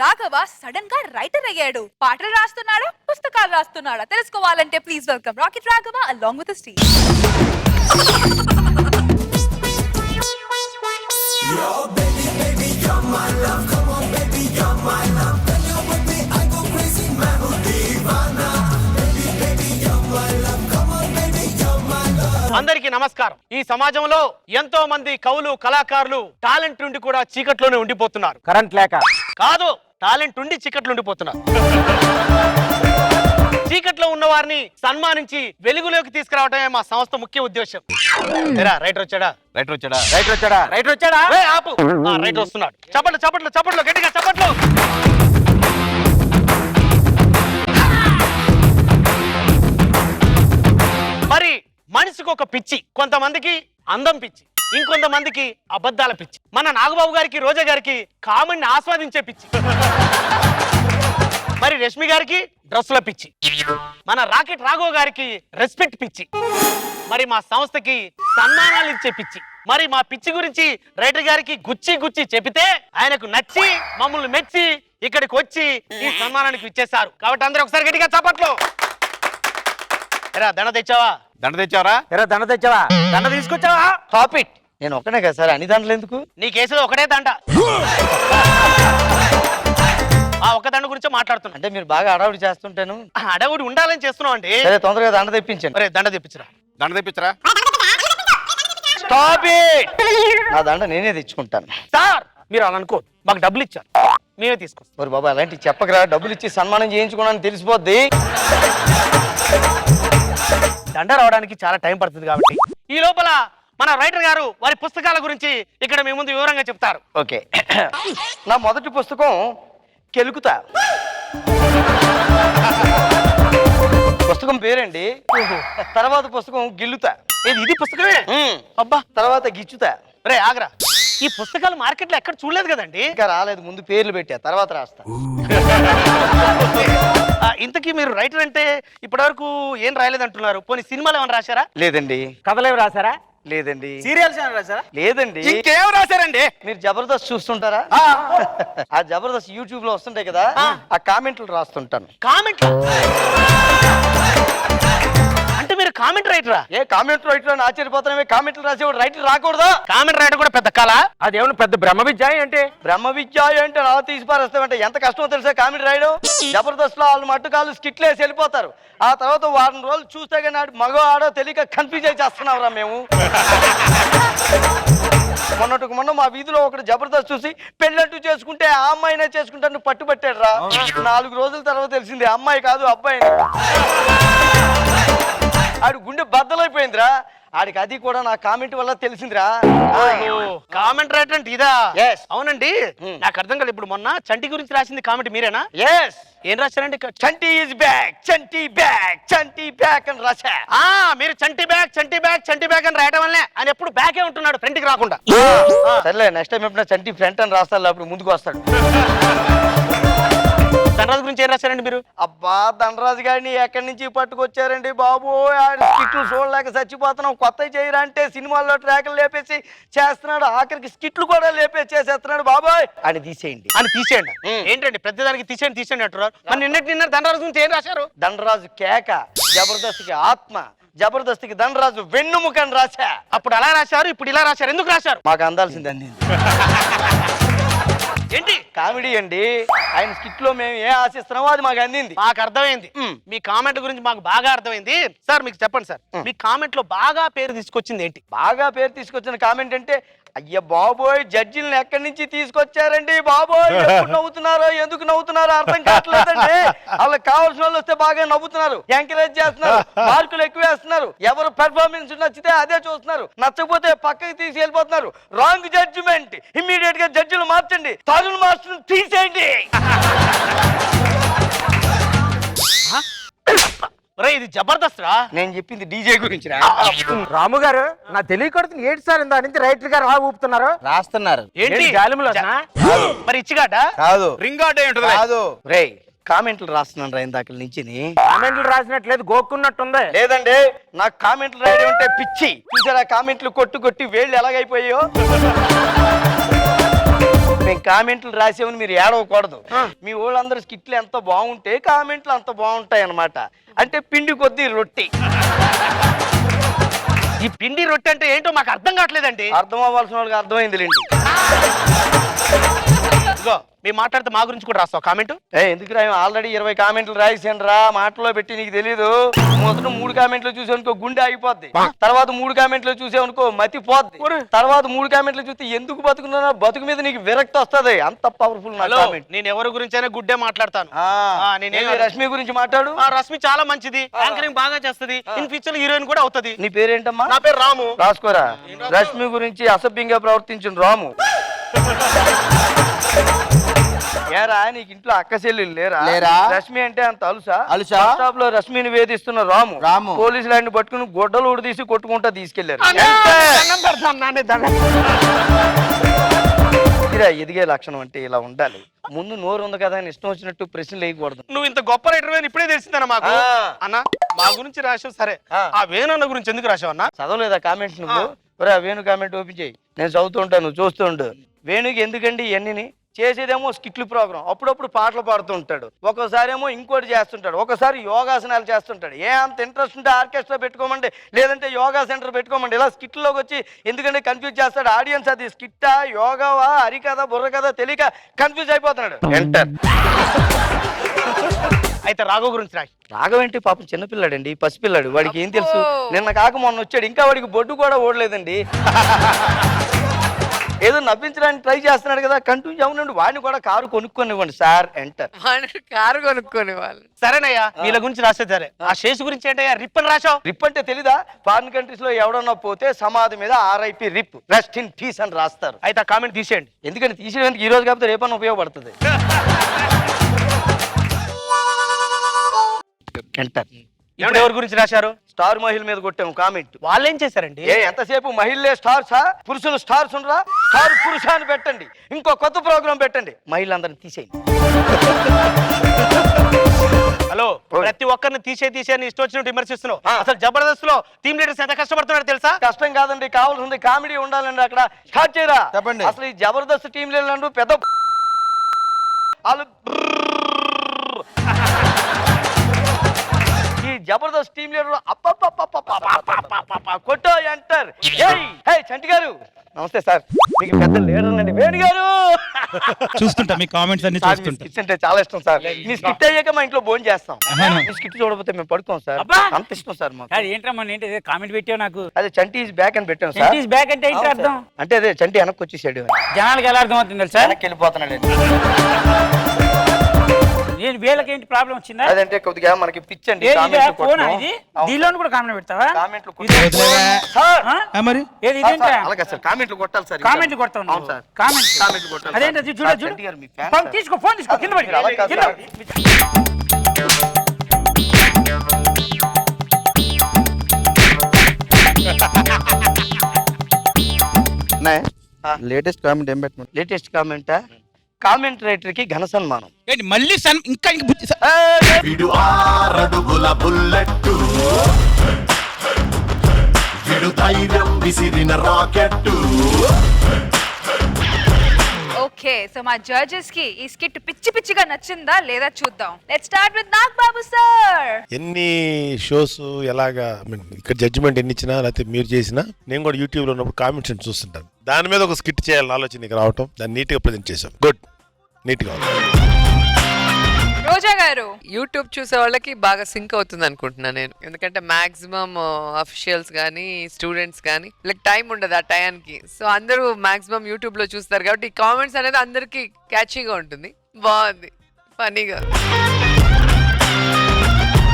Raghava sudden గా writer అయ్యాడు. పాటలు రాస్తున్నాడా, పుస్తకాలు రాస్తున్నాడా తెలుసుకోవాలంటే please welcome rocket Raghava along with the team. Yo, baby, baby, you're my love. Come on, baby, you're my love. When you're with me, I go crazy, man. Divana. Baby, baby, you're my love. Come on, baby, you're my love. అందరికీ నమస్కారం. ఈ సమాజంలో ఎంతో మంది కవులు, కళాకారులు talent ఉండి కూడా చీకట్లోనే ఉండిపోతున్నారు. కరెంట్ లేక కాదు, టాలెంట్ ఉండి చీకట్లో ఉండిపోతున్నారు. చీకట్లో ఉన్న వారిని సన్మానించి వెలుగులోకి తీసుకురావడమే మా సంస్థ ముఖ్య ఉద్దేశం. రైటర్ వచ్చాడా? రైట్ వచ్చాడా? రైట్ వచ్చాడా? రైట్ వచ్చాడా? ఆపు. రైటర్ వస్తున్నాడు. చప్పట్లు చప్పట్లు చప్పట్లు గట్టిగా చప్పట్లు. మరి మనిషికి ఒక పిచ్చి, కొంతమందికి అందం పిచ్చి, ఇంకొంతమందికి అబద్ధాల పిచ్చి. మన నాగబాబు గారికి, రోజా గారికి కామెడీని ఆస్వాదించే పిచ్చి, మరి రష్మి గారికి డ్రెస్సుల పిచ్చి, మన రాకెట్ రాఘవ గారికి రెస్పెక్ట్ పిచ్చి, మరి మా సంస్థకి సన్మానాలు ఇచ్చే పిచ్చి. మరి మా పిచ్చి గురించి రైటర్ గారికి గుచ్చి గుచ్చి చెబితే ఆయనకు నచ్చి మమ్మల్ని మెచ్చి ఇక్కడికి వచ్చి ఈ సన్మానానికి ఇచ్చేశారు. కాబట్టి అందరూ ఒకసారి గట్టిగా చప్పట్లు. ఎరా దండ తెచ్చావా? దండ తెచ్చావరా? ఎరా దండ తెచ్చావా? దండ తీసుకొచ్చావా? Top it. నేను ఒక్కనే కదా సార్, అన్ని దండలు ఎందుకు? నీ కేసులో ఒకటే దండ. ఆ ఒక్క దండ గురించి మాట్లాడుతున్నా. అంటే మీరు బాగా అడవుడి చేస్తుంటాను. అడవుడు ఉండాలని చేస్తున్నావు అండి. సరే, తొందరగా దండ తెప్పించండి. అరే దండ తెప్పించరా. దండ తెప్పించరా? Stop it. నా దండ నేనే తెచ్చుకుంటాను. సార్ మీరు అలా అనుకో, మాకు డబ్బులు ఇచ్చారు, మేమే తీసుకొస్తాం. మరి బాబా అలాంటివి చెప్పకరా, డబ్బులు ఇచ్చి సన్మానం చేయించుకోవడానికి తెలిసిపోద్ది. దండ రావడానికి చాలా టైం పడుతుంది కాబట్టి ఈ లోపల మన రైటర్ గారు వారి పుస్తకాల గురించి ఇక్కడ మీ ముందు వివరంగా చెప్తారు. ఓకే. నా మొదటి పుస్తకం కెలుకుతా. పుస్తకం పేరండి. తర్వాత పుస్తకం గిల్లుతా. ఇది పుస్తకమే. అబ్బా. తర్వాత గిచ్చుతా. రే ఆగ్రా, ఈ పుస్తకాలు మార్కెట్లో ఎక్కడ చూడలేదు కదండి. ఇంకా రాలేదు, ముందు పేర్లు పెట్టా, తర్వాత రాస్తా. ఇంతకీ మీరు రైటర్ అంటే ఇప్పటివరకు ఏం రాయలేదంటున్నారు. పోనీ సినిమాలు ఏమైనా రాశారా? లేదండి. కథలేవి రాశారా? లేదండి. సీరియల్స్ రాశారా? లేదండి. ఇంకేం రాశారండి? మీరు జబర్దస్త్ చూస్తుంటారా? ఆ జబర్దస్త్ యూట్యూబ్ లో వస్తుంటాయి కదా, ఆ కామెంట్లు రాస్తుంటాను. కామెంట్ అంటే మీరు కామెంట్ రైటరా? ఏ కామెంట్ రైటర్ అని ఆశ్చర్యపోతున్నామే. కామెంట్లు రాసేవాడు రైటర్ రాకూడదా? కామెంట్ రైటర్ కూడా పెద్ద కళ. అదేమన్నా పెద్ద బ్రహ్మ విద్య అంటే? బ్రహ్మ విద్య అంటే నా తీసి పారేస్తామంటే ఎంత కష్టమో తెలుసా కామెంట్ రాయడం. జబర్దస్త్ లో వాళ్ళు మట్టుకాలు స్కిట్లు వేసి వెళ్ళిపోతారు. ఆ తర్వాత వారం రోజులు చూస్తే కానీ మగ ఆడో తెలియక కన్ఫ్యూజ్ అయి చేస్తున్నావురా మేము. మొన్నటికి మొన్న మా వీధిలో ఒకటి జబర్దస్త్ చూసి పెళ్ళంటూ చేసుకుంటే ఆ అమ్మాయినే చేసుకుంటాను పట్టుబట్టాడు రా. 4 రోజుల తర్వాత తెలిసింది అమ్మాయి కాదు అబ్బాయి. ఆడు గుండె బద్దలైపోయిందిరా. ఆడికి అది కూడా నా కామెంట్ వల్ల తెలిసిందిరా. కామెంట్ రైటర్ అంటే ఇదా? Yes. అవునండి. నాకు అర్థం కాదు. ఇప్పుడు మొన్న చంటి గురించి రాసింది కామెంట్ మీరేనా? ఎస్. ఏం రాశారండి? Chanti is back, Chanti back, Chanti back అని రాశా. మీరు Chanti back Chanti back Chanti back అని రాయడం వల్లే ఆయన ఎప్పుడు బ్యాకే ఉంటున్నాడు, ఫ్రంట్ కి రాకుండా. సర్లే, నెక్స్ట్ టైం ఎప్పుడైనా చంటి ఫ్రంట్ అని రాస్తాను, అప్పుడు ముందుకు వస్తాడు. ధనరాజు గురించి ఏం రాశారండి మీరు? అబ్బా, ధనరాజు గారిని ఎక్కడి నుంచి పట్టుకొచ్చారండి బాబు. స్కిట్లు చూడలేక చచ్చిపోతున్నాం. కొత్త చేయరా అంటే సినిమాల్లో ట్రాకులు లేపేసి చేస్తున్నాడు, ఆఖరికి స్కిట్లు కూడా లేపేసి చేసేస్తున్నాడు. బాబాయ్ అని తీసేయండి. అని తీసేయండి. ఏంటండి పెద్దదానికి తీసేయండి తీసేయండి అంటున్నారు. మరి నిన్న ధనరాజు గురించి ఏం రాశారు? ధనరాజు కేక, జబర్దస్త్కి ఆత్మ, జబర్దస్త్కి ధనరాజు వెన్నుముకని రాశా. అప్పుడు అలా రాశారు, ఇప్పుడు ఇలా రాశారు. ఎందుకు రాశారు? మాకు అందాల్సింది అంది. ఏంటి కామెడీ అండి. ఆయన స్కిట్ లో మేము ఏ ఆశిస్తున్నామో అది మాకు అందింది. మాకు అర్థమైంది. మీ కామెంట్ గురించి మాకు బాగా అర్థమైంది. సార్ మీకు చెప్పండి సార్, మీ కామెంట్ లో బాగా పేరు తీసుకొచ్చింది ఏంటి? బాగా పేరు తీసుకొచ్చిన కామెంట్ అంటే, అయ్య బాబోయ్ జడ్జిలను ఎక్కడి నుంచి తీసుకొచ్చారండి బాబోయ్, ఎప్పుడు నవ్వుతున్నారో ఎందుకు నవ్వుతున్నారో అర్థం కావట్లేదండి. వాళ్ళకి కావాల్సిన వాళ్ళు వస్తే బాగా నవ్వుతున్నారు, ఎంకరేజ్ చేస్తున్నారు, మార్కులు ఎక్కువ వేస్తున్నారు. ఎవరు పెర్ఫార్మెన్స్ నచ్చితే అదే చూస్తున్నారు, నచ్చకపోతే పక్కకి తీసి వెళ్ళిపోతున్నారు. Wrong judgement. ఇమ్మీడియట్ గా జడ్జిలు మార్చండి, తరుణ్ మాస్టర్ తీసేయండి. ఇది జబర్దస్త్ రా. నేను చెప్పింది డీజే గురించి. రాము గారు, నా తెలియకూడదు ఏంటి సార్ ఇందా నుంచి రైటర్ గారు ఊపుతున్నారు, రాస్తున్నారు. ఏంటి జాలిములో? మరి ఇచ్చిగాట కాదు, రింగ్ ఆట ఏంటది? కాదు రే, కామెంట్లు రాస్తున్నాను రా ఇందాక నుంచి. కామెంట్లు రాసినట్లేదు, గోక్కున్నట్టుంది. లేదండి, నాకు కామెంట్లు రాయడం అంటే పిచ్చి. చూసారా కామెంట్లు కొట్టు కొట్టి వేళ్ళు ఎలాగైపోయాయో. మేము కామెంట్లు రాసేవని మీరు ఏడవకూడదు. మీ వాళ్ళందరూ స్కిట్లు ఎంత బాగుంటే కామెంట్లు అంత బాగుంటాయి అన్నమాట. అంటే పిండి కొద్దీ రొట్టి. ఈ పిండి రొట్టె అంటే ఏంటో మాకు అర్థం కావట్లేదండి. అర్థం అవ్వాల్సిన వాళ్ళకి అర్థమైందిలేండి. ఇదిగో మేము మాట్లాడితే మా గురించి కూడా రాస్తావు కామెంట్. ఎందుకు రా, ఆల్రెడీ 20 కామెంట్లు రాసాను రా. మాటలో పెట్టి నీకు తెలీదు. మొదట 3 కామెంట్లు చూసావనుకో గుండె ఆగిపోద్ది, తర్వాత 3 కామెంట్లు చూసావనుకో మతి పోద్ది, తర్వాత 3 కామెంట్లు చూస్తే ఎందుకు బతుకున్నా బతుకు మీద నీకు విరక్తి వస్తుంది. అంత పవర్ఫుల్ నా కామెంట్. నేను ఎవరి గురించి అయినా గుడ్డే మాట్లాడతాను. నేను రష్మి గురించి మాట్లాడు. రష్మి చాలా మంచిది, యాంకరింగ్ బాగా చేస్తుంది, ఇన్ ఫ్యూచర్ హీరోయిన్ కూడా అవుతుంది. నీ పేరేంటమ్మా? నా పేరు రాము. రాసుకోరా. రష్మి గురించి అసభ్యంగా ప్రవర్తించిన రాము. ఏరా నీకు ఇంట్లో అక్క చెల్లెలు లేరా? రష్మి అంటే అంత అలుసా? స్టాప్ లో రష్మిని వేధిస్తున్న రాము పోలీసులు ఆయన్ని పట్టుకుని గొడ్డలు ఊడి కొట్టుకుంటా తీసుకెళ్లారు. ఎదిగే లక్షణం అంటే ఇలా ఉండాలి. ముందు నోరు ఉంది కదా అని ఇష్టం వచ్చినట్టు ప్రశ్నలు వేయకూడదు. నువ్వు ఇంత గొప్ప రైటర్ అని ఇప్పుడే తెలిసిందన్న మాకు. అన్న మా గురించి రాసావు సరే, ఆ వేణు గురించి ఎందుకు రాసావు అన్న? చదవలేదా కామెంట్ నువ్వు? ఆ వేణు కామెంట్ ఓపెన్ చేయి, నేను చదువుతూ ఉంటాను, నువ్వు చూస్తూ ఉండు. వేణుకి ఎందుకండి ఇవన్నీ? చేసేదేమో స్కిట్లు ప్రోగ్రామ్, అప్పుడప్పుడు పాటలు పాడుతూ ఉంటాడు, ఒక్కోసారి ఏమో ఇంకోటి చేస్తుంటాడు, ఒకసారి యోగాసనాలు చేస్తుంటాడు. అంత ఇంట్రెస్ట్ ఉంటే ఆర్కెస్ట్రా పెట్టుకోమండి, లేదంటే యోగా సెంటర్ పెట్టుకోమండి. ఇలా స్కిట్లోకి వచ్చి ఎందుకంటే కన్ఫ్యూజ్ చేస్తాడు ఆడియన్స్. అది స్కిట్టా, యోగావా, హరికథ, బుర్ర కథ తెలియక కన్ఫ్యూజ్ అయిపోతున్నాడు. ఎంటర్. అయితే రాఘవ గురించి రాయి. రాఘవ ఏంటి పాపం చిన్నపిల్లాడండి, పసిపిల్లాడు, వాడికి ఏం తెలుసు? నిన్న కాక మొన్న వచ్చాడు, ఇంకా వాడికి బొడ్డు కూడా ఓడలేదండి. ఏదో నవ్వించడానికి ట్రై చేస్తున్నాడు కదా, కంటిన్యూ అవునండి. వాడిని కూడా కారు కొనుక్కొనివ్వండి సార్. ఎంటర్. కారు కొనుక్కొని వాళ్ళు. సరేనయ్యా, వీళ్ళ గురించి రాసేది సరే. ఆ శేషు గురించి ఏంటయ్యా రిప్ అని రాసావు? రిప్ అంటే తెలీదా? ఫారిన్ కంట్రీస్ లో ఎవడన్నా పోతే సమాధి మీద RIP rip, rest in peace అని రాస్తారు. అయితే ఆ కామెంట్ తీసేయండి. ఎందుకంటే తీసేందుకు ఈ రోజు కాకపోతే రేపన్నా ఉపయోగపడుతుంది. ఎంటర్. ఇప్పుడు ఎవరి గురించి రాశారు? స్టార్ మహిళ మీద కొట్టాము కామెంట్. వాళ్ళు ఏం చేశారండి? ఎంతసేపు మహిళలే స్టార్సా, పురుషులు స్టార్స్ ఉండరా? స్టార్ పురుష అని పెట్టండి, ఇంకో కొత్త ప్రోగ్రామ్ పెట్టండి, మహిళలందరినీ తీసేయండి. హలో, ప్రతి ఒక్కరిని తీసేయని ఇష్టం వచ్చినట్టు విమర్శిస్తున్నావు. అసలు జబర్దస్త్ లో టీమ్ లీడర్స్ ఎంత కష్టపడుతున్నారు తెలుసా? కష్టం కాదండి, కావాల్సింది కామెడీ ఉండాలండి. అక్కడ స్టార్ట్ చేయరా? చెప్పండి. అసలు ఈ జబర్దస్త్ టీమ్ లీడర్లు పెద్ద వాళ్ళు. ఈ జబర్దస్త్ టీమ్ లీడర్ కొట్టో ఎంటర్. చంటి గారు నమస్తే సార్, మీకు పెద్ద లీడర్ అండి వేణు గారు. చూస్తుంటా మీ కామెంట్స్ అన్ని చూస్తుంటా. స్కిట్స్ అంటే చాలా ఇష్టం సార్. మీ స్కిట్ అయ్యాక మా ఇంట్లో భోజనం చేస్తాం. మీ స్కిట్ చూడకపోతే మేము పడుకోం సార్, అంత ఇష్టం సార్ మాకు. ఏంటమ్మా ఏంటి కామెంట్ పెట్టావు నాకు? అదే చంటి ఈజ్ బ్యాక్ అని పెట్టాం సార్. బ్యాక్ అంటే ఏంటి అర్థం? అంటే అదే చంటి వెనక్కి వచ్చేసాడు. జనాలకు ఎలా అర్థం అవుతుంది సార్? వెనక్కి వెళ్ళిపోతున్నాడు. నేను వీళ్ళకి ఏంటి ప్రాబ్లం వచ్చిందా? అదంటే కొద్దిగా మనకి పిచ్ అండి. దీనిలో కూడా కామెంట్ పెడతావా? కామెంట్లు మరి ఏది ఇదేంటా? అలాగే సార్, కామెంట్లు కొట్టాలి సార్. కామెంట్లు కొడతాను. అవును సార్, కామెంట్లు కొట్టాలి. అదేంటి? చూడ చూడు, తీసుకో, ఫోన్ తీసుకో, కింద పడి అలా కాదు సార్. లేటెస్ట్ కామెంట్ ఏం పెట్టమని? లేటెస్ట్ కామెంటా? కామెంట్ రైటర్ కి ఘన సన్మానం. ఏంటి మళ్ళీ ఇంకా బుద్ధి విడు 6 అడుగుల బుల్లెట్టు, విడు ధైర్యం విసిరిన రాకెట్టు. ఓకే, సో మా జడ్జెస్ కి ఈ స్కిట్ పిచ్చి పిచ్చిగా నచ్చిందా లేదా చూద్దాం. Let's start with Nag Babu sir. ఎన్ని షోస్ ఎలాగా ఇక్కడ జడ్జిమెంట్ ఎన్ని ఇచ్చినా లేకపోతే మీరు చేసినా నేను కూడా యూట్యూబ్ లో ఉన్నప్పుడు కామెంట్స్ చూస్తుంటాను. దాని మీద ఒక స్కిట్ చేయాలని ఆలోచన నీకు రావటం, దాన్ని నీట్ గా ప్రజెంట్ చేశాం. గుడ్, నీట్ గా. రోజా గారు, యూట్యూబ్ చూసే వాళ్ళకి బాగా సింక్ అవుతుంది అనుకుంటున్నా నేను. ఎందుకంటే మాక్సిమం అఫీషియల్స్ కానీ స్టూడెంట్స్ కానీ వీళ్ళకి టైం ఉండదు ఆ టైంకి. సో అందరూ మాక్సిమం యూట్యూబ్ లో చూస్తారు కాబట్టి ఈ కామెంట్స్ అనేది అందరికి క్యాచీగా ఉంటుంది. బాగుంది, ఫనీగా.